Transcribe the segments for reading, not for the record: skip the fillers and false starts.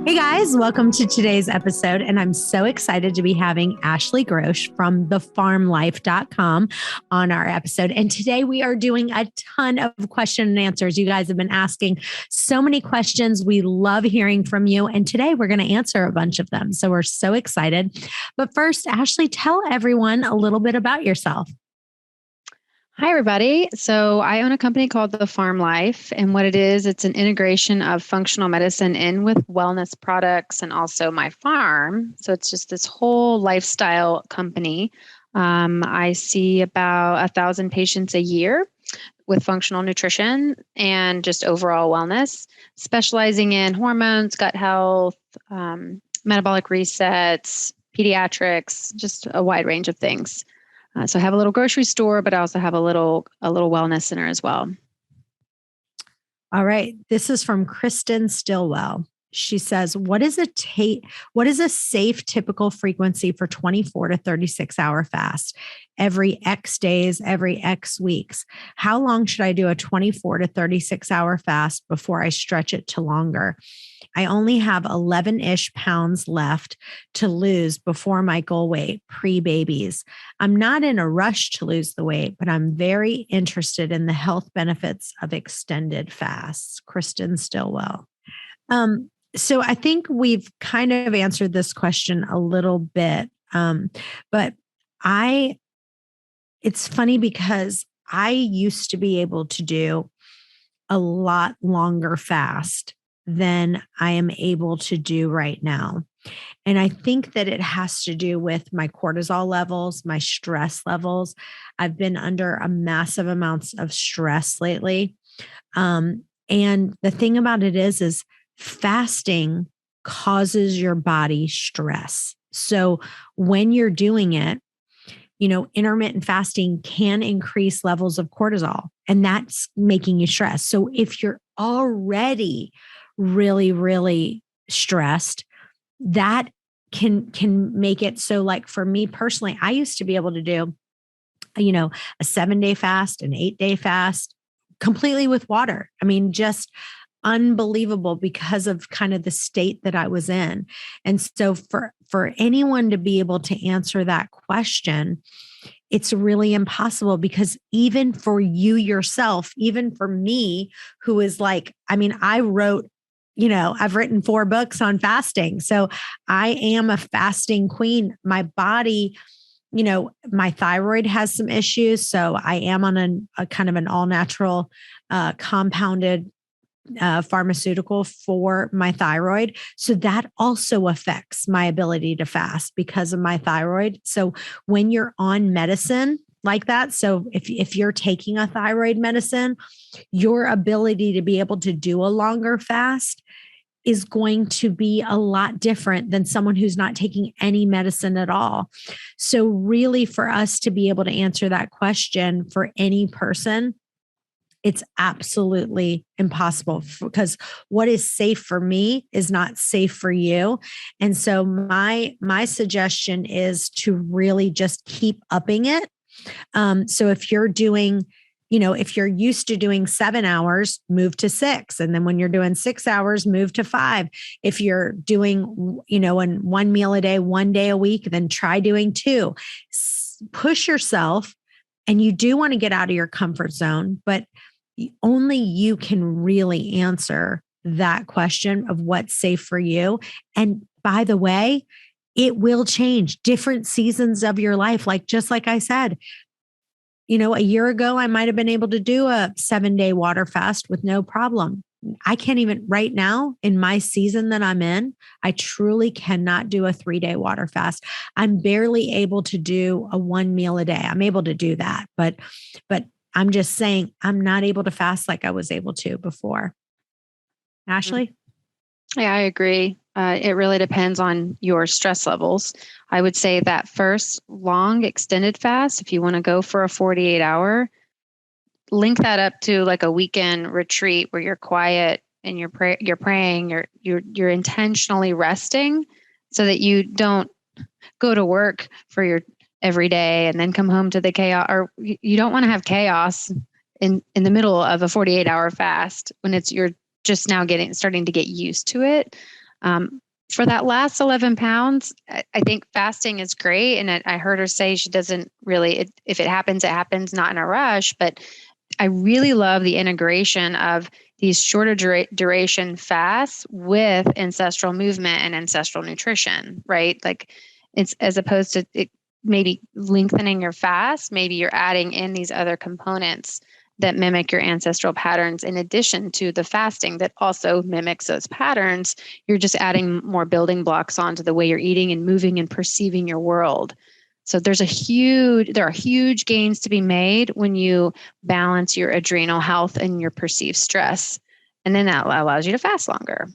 Hey guys, welcome to today's episode. And I'm so excited to be having Ashley Grosch from thefarmlife.com on our episode. And today we are doing a ton of question and answers. You guys have been asking so many questions. We love hearing from you. And today we're going to answer a bunch of them. So we're so excited. But first, Ashley, tell everyone a little bit about yourself. Hi, everybody. So I own a company called The Farm Life. And what it is, it's an integration of functional medicine in with wellness products and also my farm. So it's just this whole lifestyle company. I see about 1,000 patients a year with functional nutrition and just overall wellness, specializing in hormones, gut health, metabolic resets, pediatrics, just a wide range of things. So I have a little grocery store, but I also have a little wellness center as well. All right. This is from Kristen Stillwell. She says, what is a safe typical frequency for 24 to 36 hour fast? Every X days, every X weeks. How long should I do a 24 to 36 hour fast before I stretch it to longer? I only have 11-ish pounds left to lose before my goal weight, pre-babies. I'm not in a rush to lose the weight, but I'm very interested in the health benefits of extended fasts. Kristen Stillwell. So I think we've kind of answered this question a little bit, but it's funny because I used to be able to do a lot longer fast than I am able to do right now. And I think that it has to do with my cortisol levels, my stress levels. I've been under a massive amounts of stress lately. And the thing about it is fasting causes your body stress. So when you're doing it, intermittent fasting can increase levels of cortisol, and that's making you stressed. So if you're already really, really stressed, that can make it so, like for me personally, I used to be able to do, a 7-day fast, an 8-day fast, completely with water. I mean, just unbelievable because of kind of the state that I was in. And so for anyone to be able to answer that question, it's really impossible, because even for you yourself, even for me, who is like, I've written 4 books on fasting. So I am a fasting queen. My body, my thyroid has some issues. So I am on a kind of an all natural compounded pharmaceutical for my thyroid. So that also affects my ability to fast because of my thyroid. So when you're on medicine like that, so if you're taking a thyroid medicine, your ability to be able to do a longer fast is going to be a lot different than someone who's not taking any medicine at all. So really, for us to be able to answer that question for any person, it's absolutely impossible, because what is safe for me is not safe for you. And so my suggestion is to really just keep upping it. So if you're doing, if you're used to doing 7 hours, move to 6. And then when you're doing 6 hours, move to 5. If you're doing, one meal a day, 1 day a week, then try doing 2. Push yourself. And you do want to get out of your comfort zone, but only you can really answer that question of what's safe for you. And by the way, it will change different seasons of your life. Just like I said, a year ago, I might have been able to do a 7-day water fast with no problem. I can't even right now in my season that I'm in, I truly cannot do a 3-day water fast. I'm barely able to do a 1 meal a day. I'm able to do that, but I'm just saying I'm not able to fast like I was able to before. Ashley? Yeah, I agree. It really depends on your stress levels. I would say that first long extended fast, if you want to go for a 48-hour, link that up to like a weekend retreat where you're quiet and you're praying, you're intentionally resting, so that you don't go to work for your every day and then come home to the chaos. Or you don't want to have chaos in the middle of a 48-hour fast when you're just now starting to get used to it. For that last 11 pounds, I think fasting is great. And I heard her say she doesn't really, if it happens, not in a rush. But I really love the integration of these shorter duration fasts with ancestral movement and ancestral nutrition, right? Like it's as opposed to it maybe lengthening your fast, maybe you're adding in these other components that mimic your ancestral patterns in addition to the fasting that also mimics those patterns. You're just adding more building blocks onto the way you're eating and moving and perceiving your world. So there are huge gains to be made when you balance your adrenal health and your perceived stress. And then that allows you to fast longer.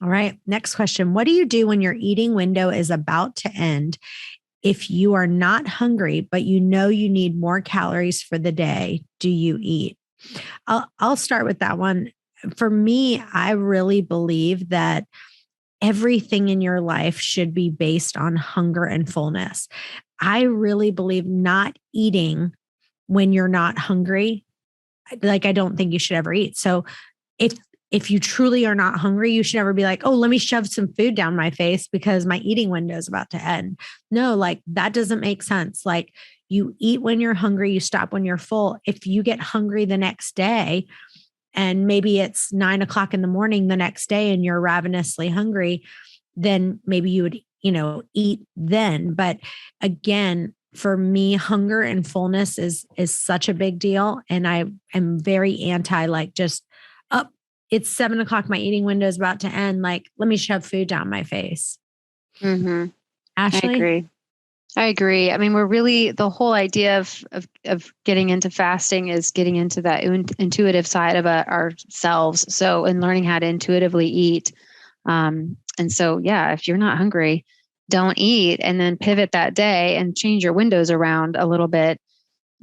All right. Next question. What do you do when your eating window is about to end? If you are not hungry, but you know you need more calories for the day, do you eat? I'll start with that one. For me, I really believe that everything in your life should be based on hunger and fullness. I really believe not eating when you're not hungry, like I don't think you should ever eat. So if you truly are not hungry, you should never be like, oh, let me shove some food down my face because my eating window is about to end. No, like that doesn't make sense. Like you eat when you're hungry, you stop when you're full. If you get hungry the next day, and maybe it's 9 o'clock in the morning the next day and you're ravenously hungry, then maybe you would, eat then. But again, for me, hunger and fullness is such a big deal. And I am very anti like just up. It's 7 o'clock. My eating window is about to end. Like, let me shove food down my face. Mm-hmm. Ashley? I agree. I mean, we're really, the whole idea of getting into fasting is getting into that intuitive side of ourselves. So, and learning how to intuitively eat. And so, yeah, if you're not hungry, don't eat, and then pivot that day and change your windows around a little bit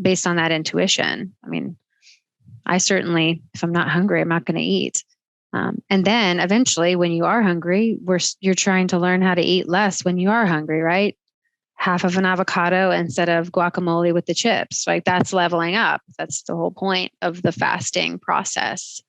based on that intuition. I mean, I certainly, if I'm not hungry, I'm not going to eat. And then eventually when you are hungry, you're trying to learn how to eat less when you are hungry, right? Half of an avocado instead of guacamole with the chips, like that's leveling up. That's the whole point of the fasting process.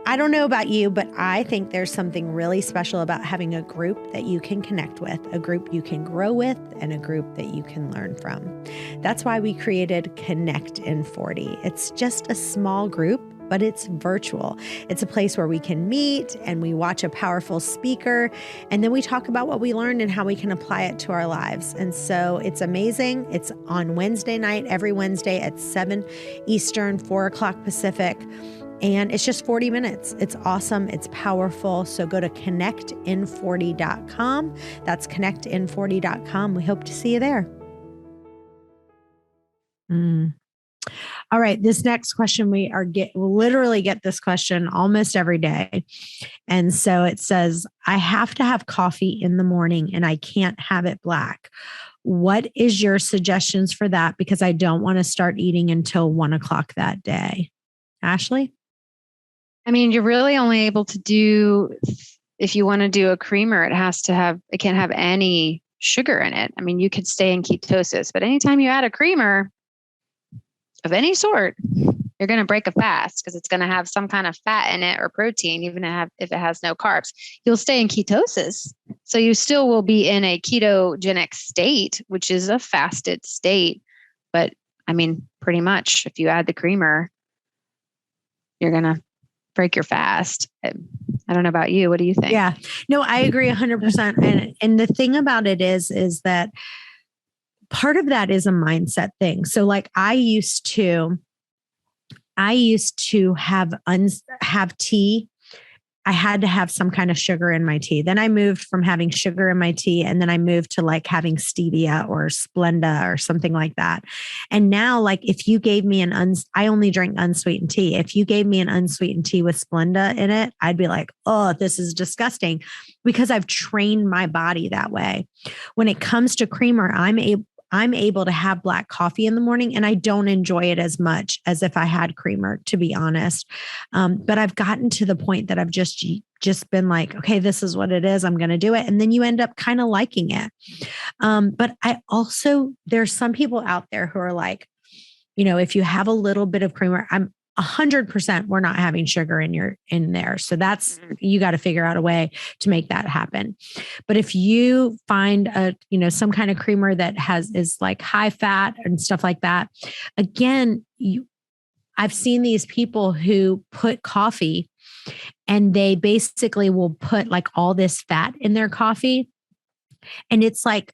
I don't know about you, but I think there's something really special about having a group that you can connect with, a group you can grow with, and a group that you can learn from. That's why we created ConnectIn40. It's just a small group, but it's virtual. It's a place where we can meet and we watch a powerful speaker, and then we talk about what we learned and how we can apply it to our lives. And so it's amazing. It's on Wednesday night, every Wednesday at 7 Eastern, 4 o'clock Pacific. And it's just 40 minutes. It's awesome. It's powerful. So go to ConnectIn40.com. That's ConnectIn40.com. We hope to see you there. All right. This next question, we'll literally get this question almost every day. And so it says, I have to have coffee in the morning and I can't have it black. What is your suggestions for that? Because I don't want to start eating until 1 o'clock that day. Ashley? I mean, you're really only able to do, if you want to do a creamer, it can't have any sugar in it. I mean, you could stay in ketosis, but anytime you add a creamer of any sort, you're going to break a fast because it's going to have some kind of fat in it or protein, even if it has no carbs. You'll stay in ketosis. So you still will be in a ketogenic state, which is a fasted state. But I mean, pretty much if you add the creamer, you're going to break your fast. I don't know about you. What do you think? Yeah, no, I agree 100%. And the thing about it is that part of that is a mindset thing. So like I used to have tea. I had to have some kind of sugar in my tea. Then I moved from having sugar in my tea, and then I moved to like having stevia or Splenda or something like that. And now, like if you gave me I only drink unsweetened tea. If you gave me an unsweetened tea with Splenda in it, I'd be like, oh, this is disgusting, because I've trained my body that way. When it comes to creamer, I'm able to have black coffee in the morning, and I don't enjoy it as much as if I had creamer, to be honest. But I've gotten to the point that I've just been like, okay, this is what it is. I'm going to do it. And then you end up kind of liking it. But there's some people out there who are like, if you have a little bit of creamer, 100% we're not having sugar in there. So that's, you got to figure out a way to make that happen. But if you find some kind of creamer that is like high fat and stuff like that, again, I've seen these people who put coffee and they basically will put like all this fat in their coffee. And it's like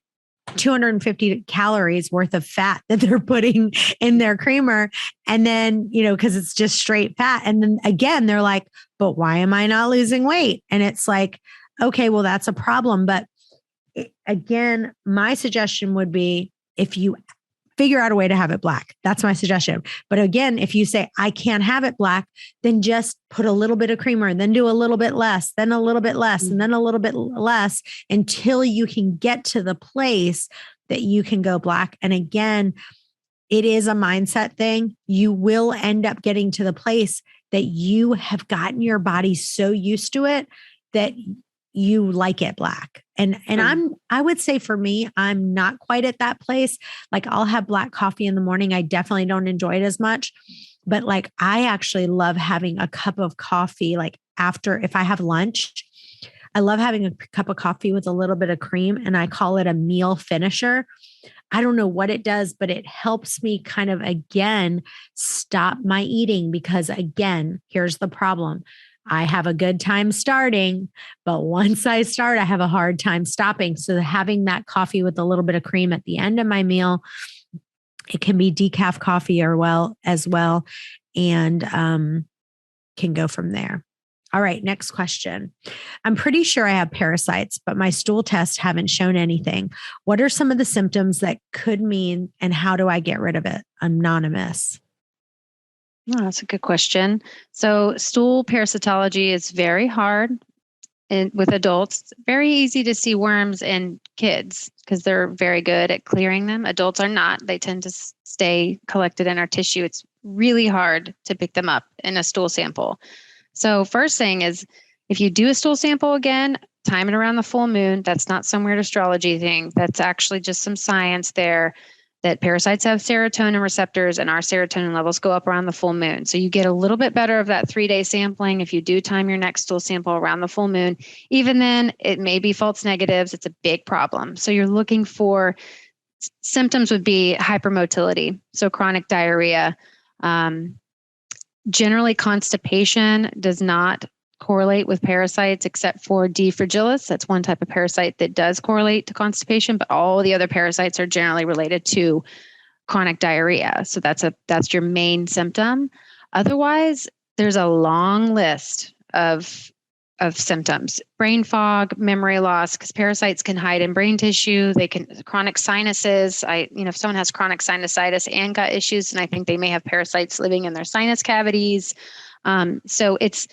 250 calories worth of fat that they're putting in their creamer. And then, because it's just straight fat. And then again, they're like, but why am I not losing weight? And it's like, okay, well, that's a problem. But again, my suggestion would be if you figure out a way to have it black. That's my suggestion. But again, if you say, I can't have it black, then just put a little bit of creamer and then do a little bit less, then a little bit less, and then a little bit less until you can get to the place that you can go black. And again, it is a mindset thing. You will end up getting to the place that you have gotten your body so used to it that you like it black. And I would say for me, I'm not quite at that place. Like I'll have black coffee in the morning. I definitely don't enjoy it as much, but like I actually love having a cup of coffee. Like if I have lunch, I love having a cup of coffee with a little bit of cream, and I call it a meal finisher. I don't know what it does, but it helps me kind of again, stop my eating, because again, here's the problem. I have a good time starting, but once I start, I have a hard time stopping. So having that coffee with a little bit of cream at the end of my meal, it can be decaf coffee as well, and can go from there. All right, next question. I'm pretty sure I have parasites, but my stool tests haven't shown anything. What are some of the symptoms that could mean, and how do I get rid of it? Anonymous. Oh, that's a good question. So stool parasitology is very hard with adults. It's very easy to see worms in kids because they're very good at clearing them. Adults are not. They tend to stay collected in our tissue. It's really hard to pick them up in a stool sample. So first thing is, if you do a stool sample again, time it around the full moon. That's not some weird astrology thing. That's actually just some science there, that parasites have serotonin receptors and our serotonin levels go up around the full moon. So you get a little bit better of that 3-day sampling if you do time your next stool sample around the full moon. Even then, it may be false negatives. It's a big problem. So you're looking for symptoms would be hypermotility, so chronic diarrhea. Generally, constipation does not correlate with parasites except for D. fragilis. That's one type of parasite that does correlate to constipation, but all the other parasites are generally related to chronic diarrhea. So that's your main symptom. Otherwise, there's a long list of symptoms. Brain fog, memory loss, because parasites can hide in brain tissue. They can chronic sinuses. If someone has chronic sinusitis and gut issues, and I think they may have parasites living in their sinus cavities. So it's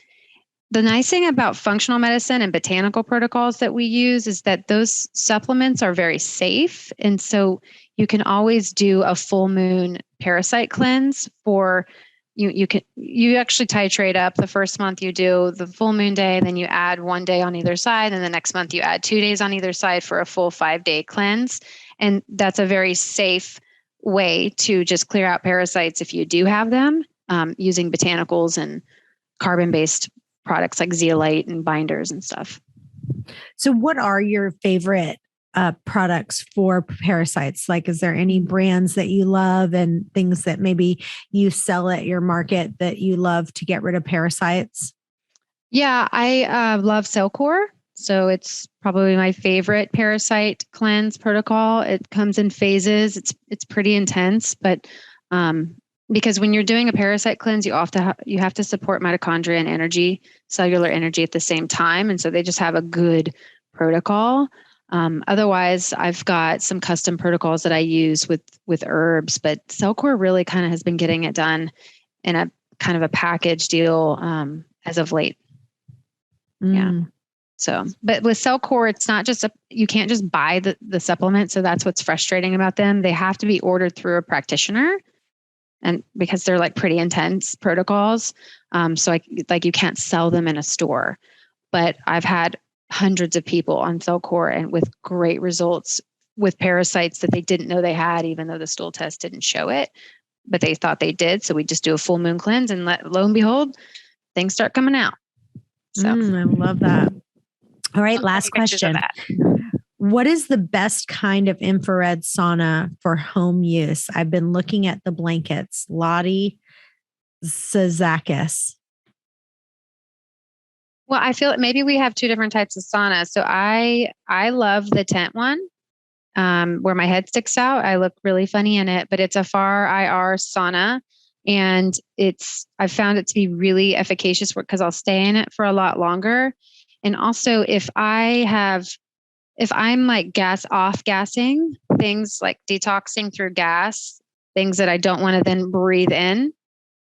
the nice thing about functional medicine and botanical protocols that we use is that those supplements are very safe. And so you can always do a full moon parasite cleanse for you actually titrate up. The first month you do the full moon day, then you add 1 day on either side. And the next month you add 2 days on either side for a full 5-day cleanse. And that's a very safe way to just clear out parasites if you do have them, using botanicals and carbon-based products like zeolite and binders and stuff. So what are your favorite products for parasites? Like, is there any brands that you love and things that maybe you sell at your market that you love to get rid of parasites? Yeah, I love Cellcore. So it's probably my favorite parasite cleanse protocol. It comes in phases. It's pretty intense, but because when you're doing a parasite cleanse, you have to support mitochondria and energy, cellular energy at the same time. And so they just have a good protocol. Otherwise, I've got some custom protocols that I use with herbs, but Cellcore really kind of has been getting it done in a kind of a package deal as of late. Yeah. So, but with Cellcore, it's not just you can't just buy the supplement. So that's what's frustrating about them. They have to be ordered through a practitioner. And because they're like pretty intense protocols. So you can't sell them in a store, but I've had hundreds of people on Cellcore and with great results with parasites that they didn't know they had, even though the stool test didn't show it. but they thought they did. So we just do a full moon cleanse and lo and behold, things start coming out. So I love that. All right. Last question. What is the best kind of infrared sauna for home use? I've been looking at the blankets. Lottie Sazakis. Well, I feel maybe we have two different types of sauna. So I love the tent one, where my head sticks out. I look really funny in it, but it's a far IR sauna. And I've found it to be really efficacious because I'll stay in it for a lot longer. And also if I'm like off gassing, things like detoxing through gas, things that I don't want to then breathe in,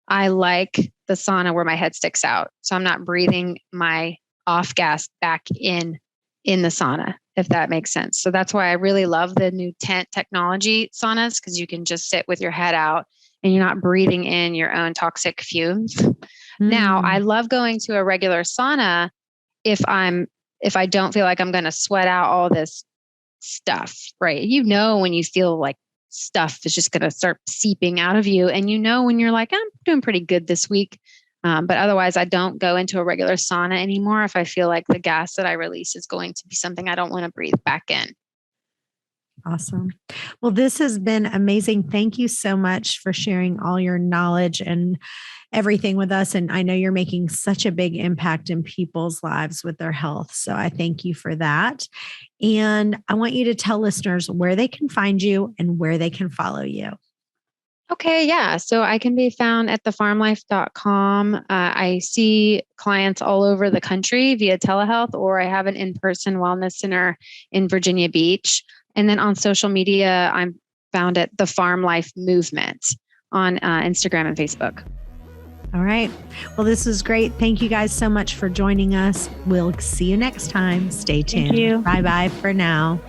I like the sauna where my head sticks out. So I'm not breathing my off gas back in the sauna, if that makes sense. So that's why I really love the new tent technology saunas, because you can just sit with your head out and you're not breathing in your own toxic fumes. Now, I love going to a regular sauna if I don't feel like I'm going to sweat out all this stuff, right? When you feel like stuff is just going to start seeping out of you, and when you're like, I'm doing pretty good this week. But otherwise, I don't go into a regular sauna anymore if I feel like the gas that I release is going to be something I don't want to breathe back in. Awesome. Well, this has been amazing. Thank you so much for sharing all your knowledge and everything with us. And I know you're making such a big impact in people's lives with their health. So I thank you for that. And I want you to tell listeners where they can find you and where they can follow you. Okay. Yeah. So I can be found at thefarmlife.com. I see clients all over the country via telehealth, or I have an in-person wellness center in Virginia Beach. And then on social media, I'm found at the Farm Life Movement on Instagram and Facebook. All right. Well, this was great. Thank you guys so much for joining us. We'll see you next time. Stay tuned. Thank you. Bye-bye for now.